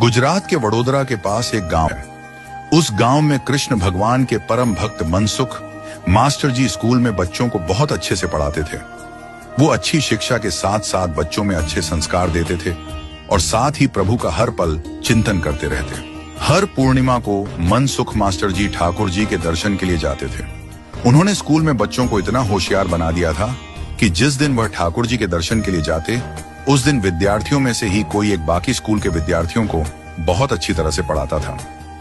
गुजरात के वडोदरा के पास एक गांव है। उस गांव में कृष्ण भगवान के परम भक्त मनसुख मास्टर जी स्कूल में बच्चों को बहुत अच्छे से पढ़ाते थे। वो अच्छी शिक्षा के साथ साथ बच्चों में अच्छे संस्कार देते थे और साथ ही प्रभु का हर पल चिंतन करते रहते। हर पूर्णिमा को मनसुख मास्टर जी ठाकुर जी के दर्शन के लिए जाते थे। उन्होंने स्कूल में बच्चों को इतना होशियार बना दिया था कि जिस दिन वह ठाकुर जी के दर्शन के लिए जाते, उस दिन विद्यार्थियों में से ही कोई एक बाकी स्कूल के विद्यार्थियों को बहुत अच्छी तरह से पढ़ाता था।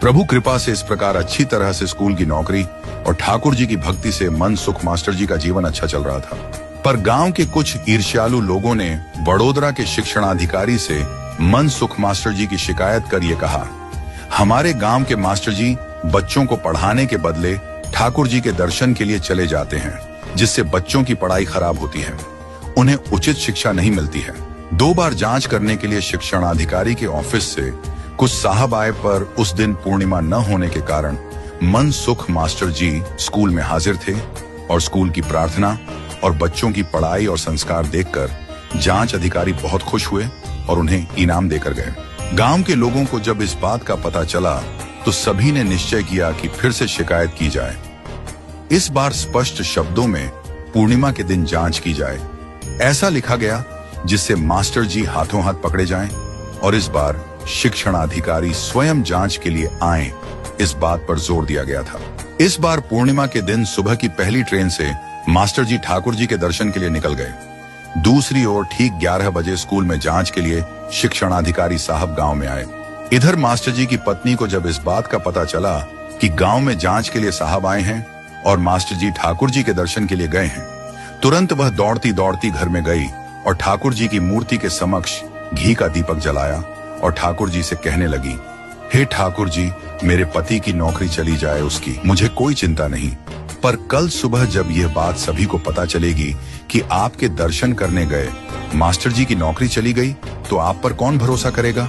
प्रभु कृपा से इस प्रकार अच्छी तरह से स्कूल की नौकरी और ठाकुर जी की भक्ति से मनसुख मास्टर जी का जीवन अच्छा चल रहा था। पर गांव के कुछ ईर्ष्यालु लोगों ने वडोदरा के शिक्षणाधिकारी से मनसुख मास्टर जी की शिकायत कर ये कहा, हमारे गांव के मास्टर जी बच्चों को पढ़ाने के बदले ठाकुर जी के दर्शन के लिए चले जाते हैं, जिससे बच्चों की पढ़ाई खराब होती है, उन्हें उचित शिक्षा नहीं मिलती है। 2 बार जांच करने के लिए शिक्षणाधिकारी के ऑफिस से कुछ साहब आए, पर उस दिन पूर्णिमा न होने के कारण मनसुख मास्टर जी स्कूल में हाजिर थे और स्कूल की प्रार्थना और बच्चों की पढ़ाई और संस्कार देखकर जांच अधिकारी बहुत खुश हुए और उन्हें इनाम देकर गए। गांव के लोगों को जब इस बात का पता चला तो सभी ने निश्चय किया कि फिर से शिकायत की जाए। इस बार स्पष्ट शब्दों में पूर्णिमा के दिन जांच की जाए, ऐसा लिखा गया जिससे मास्टर जी हाथों हाथ पकड़े जाएं और इस बार शिक्षणाधिकारी स्वयं जांच के लिए आए, इस बात पर जोर दिया गया था। इस बार पूर्णिमा के दिन सुबह की पहली ट्रेन से मास्टर जी ठाकुर जी के दर्शन के लिए निकल गए। दूसरी ओर ठीक 11 बजे स्कूल में जांच के लिए शिक्षणाधिकारी साहब गांव में आए। इधर मास्टर जी की पत्नी को जब इस बात का पता चला कि गांव में जांच के लिए साहब आए हैं और मास्टर जी ठाकुर जी के दर्शन के लिए गए हैं, तुरंत वह दौड़ती दौड़ती घर में गई और ठाकुर जी की मूर्ति के समक्ष घी का दीपक जलाया और ठाकुर जी से कहने लगी, हे ठाकुर जी, मेरे पति की नौकरी चली जाए उसकी, मुझे कोई चिंता नहीं, पर कल सुबह जब यह बात सभी को पता चलेगी कि आपके दर्शन करने गए मास्टर जी की नौकरी चली गई, तो आप पर कौन भरोसा करेगा?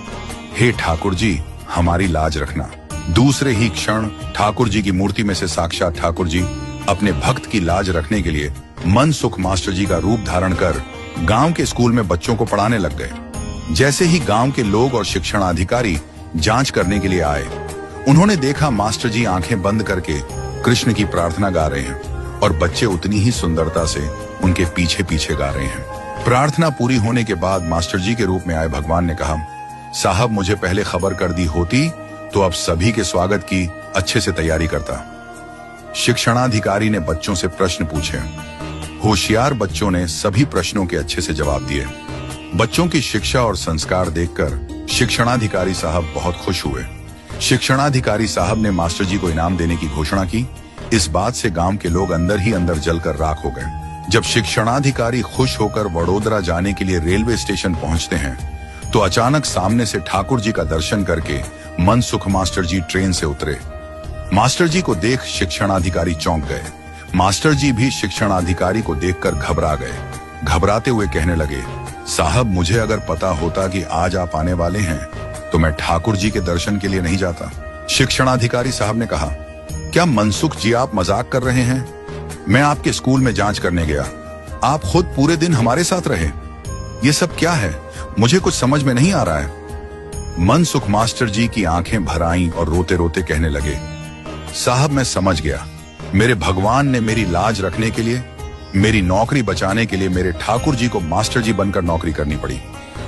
हे ठाकुर जी, हमारी लाज रखना। दूसरे ही क्षण ठाकुर जी की मूर्ति में से साक्षात ठाकुर जी अपने भक्त की लाज रखने के लिए मनसुख मास्टर जी का रूप धारण कर गांव के स्कूल में बच्चों को पढ़ाने लग गए। जैसे ही गांव के लोग और शिक्षणाधिकारी जांच करने के लिए आए, उन्होंने देखा मास्टर जी आंखें बंद करके कृष्ण की प्रार्थना गा रहे हैं और बच्चे उतनी ही सुंदरता से उनके पीछे पीछे गा रहे हैं। प्रार्थना पूरी होने के बाद मास्टर जी के रूप में आए भगवान ने कहा, साहब, मुझे पहले खबर कर दी होती तो अब सभी के स्वागत की अच्छे से तैयारी करता। शिक्षणाधिकारी ने बच्चों से प्रश्न पूछे। होशियार बच्चों ने सभी प्रश्नों के अच्छे से जवाब दिए। बच्चों की शिक्षा और संस्कार देखकर शिक्षणाधिकारी साहब बहुत खुश हुए। शिक्षणाधिकारी साहब ने मास्टर जी को इनाम देने की घोषणा की। इस बात से गांव के लोग अंदर ही अंदर जलकर राख हो गए। जब शिक्षणाधिकारी खुश होकर वडोदरा जाने के लिए रेलवे स्टेशन पहुंचते हैं, तो अचानक सामने से ठाकुर जी का दर्शन करके मनसुख मास्टर जी ट्रेन से उतरे। मास्टर जी को देख शिक्षणाधिकारी चौंक गए। मास्टर जी भी शिक्षणाधिकारी को देखकर घबरा गए। घबराते हुए कहने लगे, साहब, मुझे अगर पता होता कि आज आप आने वाले हैं तो मैं ठाकुर जी के दर्शन के लिए नहीं जाता। शिक्षणाधिकारी साहब ने कहा, क्या मनसुख जी, आप मजाक कर रहे हैं? मैं आपके स्कूल में जांच करने गया, आप खुद पूरे दिन हमारे साथ रहे। ये सब क्या है? मुझे कुछ समझ में नहीं आ रहा है। मनसुख मास्टर जी की आंखें भर आईं और रोते रोते कहने लगे, साहब, मैं समझ गया। मेरे भगवान ने मेरी लाज रखने के लिए, मेरी नौकरी बचाने के लिए मेरे ठाकुर जी को मास्टर जी बनकर नौकरी करनी पड़ी।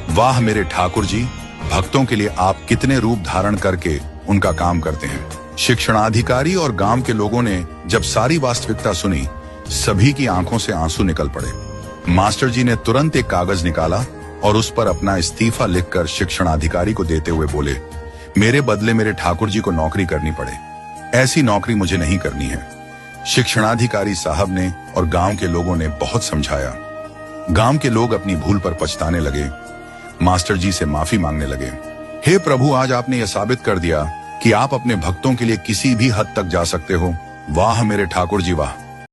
वाह मेरे ठाकुर जी, भक्तों के लिए आप कितने रूप धारण करके उनका काम करते हैं। शिक्षणाधिकारी और गांव के लोगों ने जब सारी वास्तविकता सुनी, सभी की आंखों से आंसू निकल पड़े। मास्टर जी ने तुरंत एक कागज निकाला और उस पर अपना इस्तीफा लिखकर शिक्षणाधिकारी को देते हुए बोले, मेरे बदले मेरे ठाकुर जी को नौकरी करनी पड़े, ऐसी नौकरी मुझे नहीं करनी है। शिक्षणाधिकारी साहब ने और गांव के लोगों ने बहुत समझाया। गांव के लोग अपनी भूल पर पछताने लगे, मास्टर जी से माफी मांगने लगे। हे प्रभु, आज आपने यह साबित कर दिया कि आप अपने भक्तों के लिए किसी भी हद तक जा सकते हो। वाह मेरे ठाकुर जी, वाह।